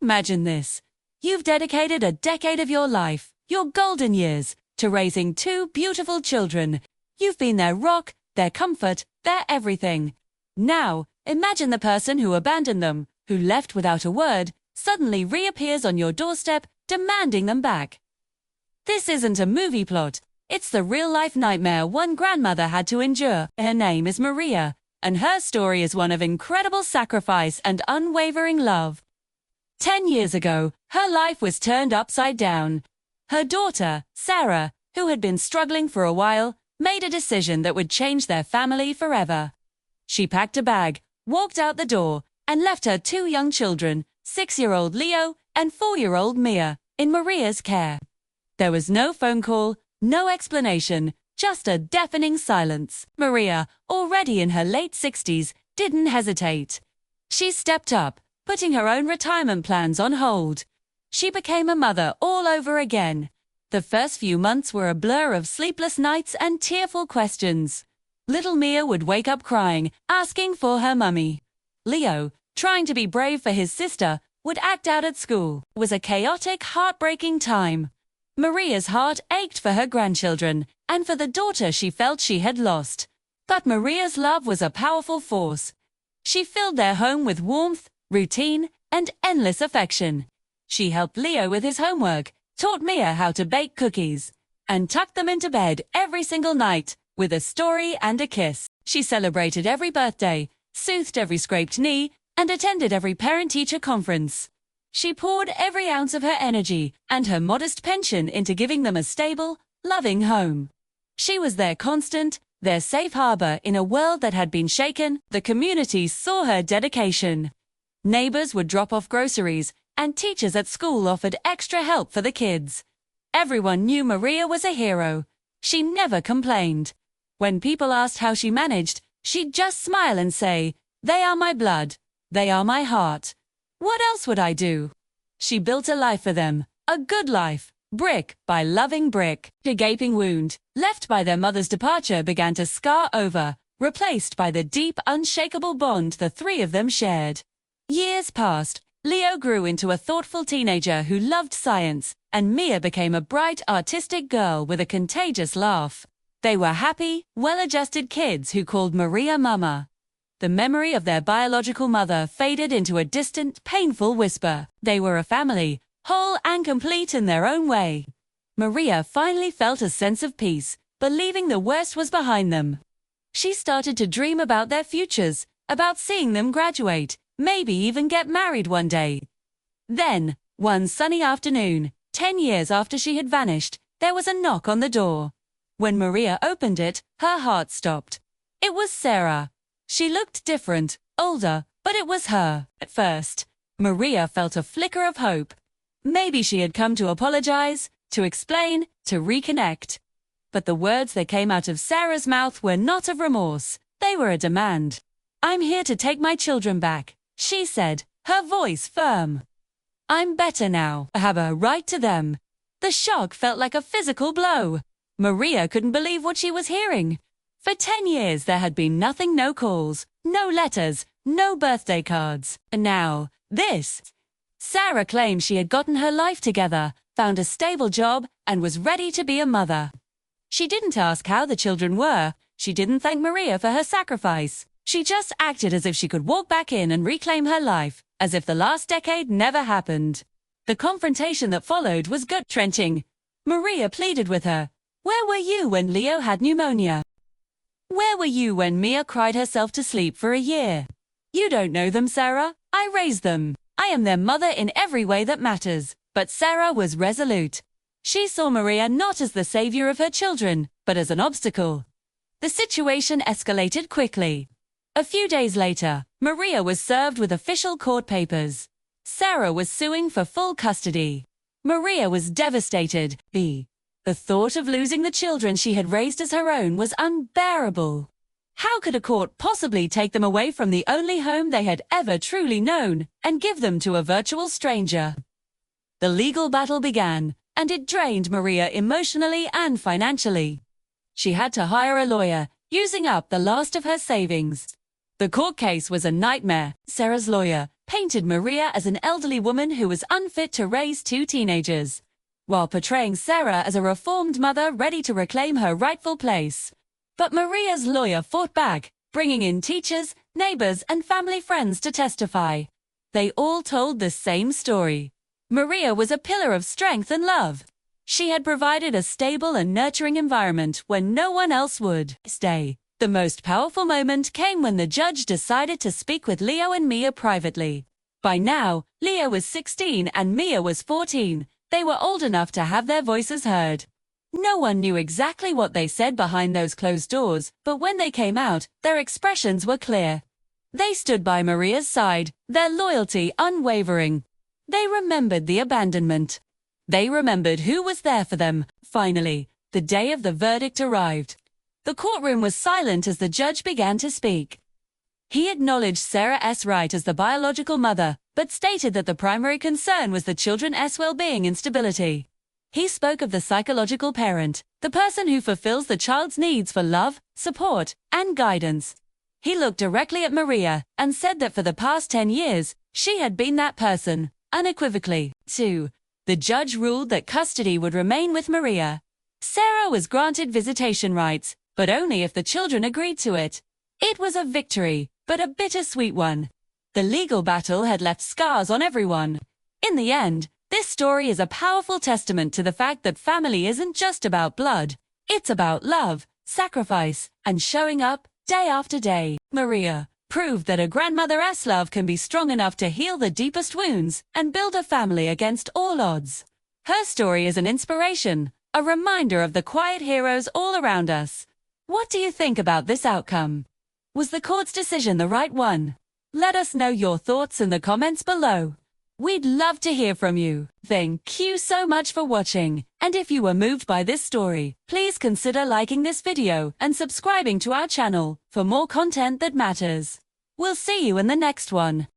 Imagine this. You've dedicated a decade of your life, your golden years, to raising two beautiful children. You've been their rock, their comfort, their everything. Now, imagine the person who abandoned them, who left without a word, suddenly reappears on your doorstep, demanding them back. This isn't a movie plot. It's the real-life nightmare one grandmother had to endure. Her name is Maria, and her story is one of incredible sacrifice and unwavering love. 10 years ago, her life was turned upside down. Her daughter, Sarah, who had been struggling for a while, made a decision that would change their family forever. She packed a bag, walked out the door, and left her two young children, 6-year-old Leo and 4-year-old Mia, in Maria's care. There was no phone call, no explanation, just a deafening silence. Maria, already in her late 60s, didn't hesitate. She stepped up, putting her own retirement plans on hold. She became a mother all over again. The first few months were a blur of sleepless nights and tearful questions. Little Mia would wake up crying, asking for her mummy. Leo, trying to be brave for his sister, would act out at school. It was a chaotic, heartbreaking time. Maria's heart ached for her grandchildren, and for the daughter she felt she had lost. But Maria's love was a powerful force. She filled their home with warmth, routine, and endless affection. She helped Leo with his homework, taught Mia how to bake cookies, and tucked them into bed every single night, with a story and a kiss. She celebrated every birthday, soothed every scraped knee, and attended every parent-teacher conference. She poured every ounce of her energy and her modest pension into giving them a stable, loving home. She was their constant, their safe harbor in a world that had been shaken. The community saw her dedication. Neighbors would drop off groceries, and teachers at school offered extra help for the kids. Everyone knew Maria was a hero. She never complained. When people asked how she managed, she'd just smile and say, "They are my blood. They are my heart. What else would I do?" She built a life for them, a good life, brick by loving brick. A gaping wound, left by their mother's departure, began to scar over, replaced by the deep, unshakable bond the three of them shared. Years passed. Leo grew into a thoughtful teenager who loved science, and Mia became a bright, artistic girl with a contagious laugh. They were happy, well-adjusted kids who called Maria Mama. The memory of their biological mother faded into a distant, painful whisper. They were a family, whole and complete in their own way. Maria finally felt a sense of peace, believing the worst was behind them. She started to dream about their futures, about seeing them graduate, maybe even get married one day. Then, one sunny afternoon, 10 years after she had vanished, there was a knock on the door. When Maria opened it, her heart stopped. It was Sarah. She looked different, older, but it was her. At first, Maria felt a flicker of hope. Maybe she had come to apologize, to explain, to reconnect. But the words that came out of Sarah's mouth were not of remorse. They were a demand. "I'm here to take my children back," she said, her voice firm. "I'm better now. I have a right to them." The shock felt like a physical blow. Maria couldn't believe what she was hearing. For 10 years there had been nothing, no calls, no letters, no birthday cards. And now, this. Sarah claimed she had gotten her life together, found a stable job, and was ready to be a mother. She didn't ask how the children were. She didn't thank Maria for her sacrifice. She just acted as if she could walk back in and reclaim her life, as if the last decade never happened. The confrontation that followed was gut-wrenching. Maria pleaded with her. "Where were you when Leo had pneumonia? Where were you when Mia cried herself to sleep for a year? You don't know them, Sarah. I raised them. I am their mother in every way that matters." But Sarah was resolute. She saw Maria not as the savior of her children, but as an obstacle. The situation escalated quickly. A few days later, Maria was served with official court papers. Sarah was suing for full custody. Maria was devastated. The thought of losing the children she had raised as her own was unbearable. How could a court possibly take them away from the only home they had ever truly known and give them to a virtual stranger? The legal battle began, and it drained Maria emotionally and financially. She had to hire a lawyer, using up the last of her savings. The court case was a nightmare. Sarah's lawyer, painted Maria as an elderly woman who was unfit to raise two teenagers, while portraying Sarah as a reformed mother ready to reclaim her rightful place. But Maria's lawyer fought back, bringing in teachers, neighbors, and family friends to testify. They all told the same story. Maria was a pillar of strength and love. She had provided a stable and nurturing environment when no one else would. Stay. The most powerful moment came when the judge decided to speak with Leo and Mia privately. By now, Leo was 16 and Mia was 14. They were old enough to have their voices heard. No one knew exactly what they said behind those closed doors, but when they came out, their expressions were clear. They stood by Maria's side, their loyalty unwavering. They remembered the abandonment. They remembered who was there for them. Finally, the day of the verdict arrived. The courtroom was silent as the judge began to speak. He acknowledged Sarah S. Wright as the biological mother, but stated that the primary concern was the children's well-being and stability. He spoke of the psychological parent, the person who fulfills the child's needs for love, support, and guidance. He looked directly at Maria and said that for the past 10 years, she had been that person, unequivocally. 2. The judge ruled that custody would remain with Maria. Sarah was granted visitation rights, but only if the children agreed to it. It was a victory, but a bittersweet one. The legal battle had left scars on everyone. In the end, this story is a powerful testament to the fact that family isn't just about blood. It's about love, sacrifice, and showing up day after day. Maria proved that a grandmother's love can be strong enough to heal the deepest wounds and build a family against all odds. Her story is an inspiration, a reminder of the quiet heroes all around us. What do you think about this outcome? Was the court's decision the right one? Let us know your thoughts in the comments below. We'd love to hear from you. Thank you so much for watching. And if you were moved by this story, please consider liking this video and subscribing to our channel for more content that matters. We'll see you in the next one.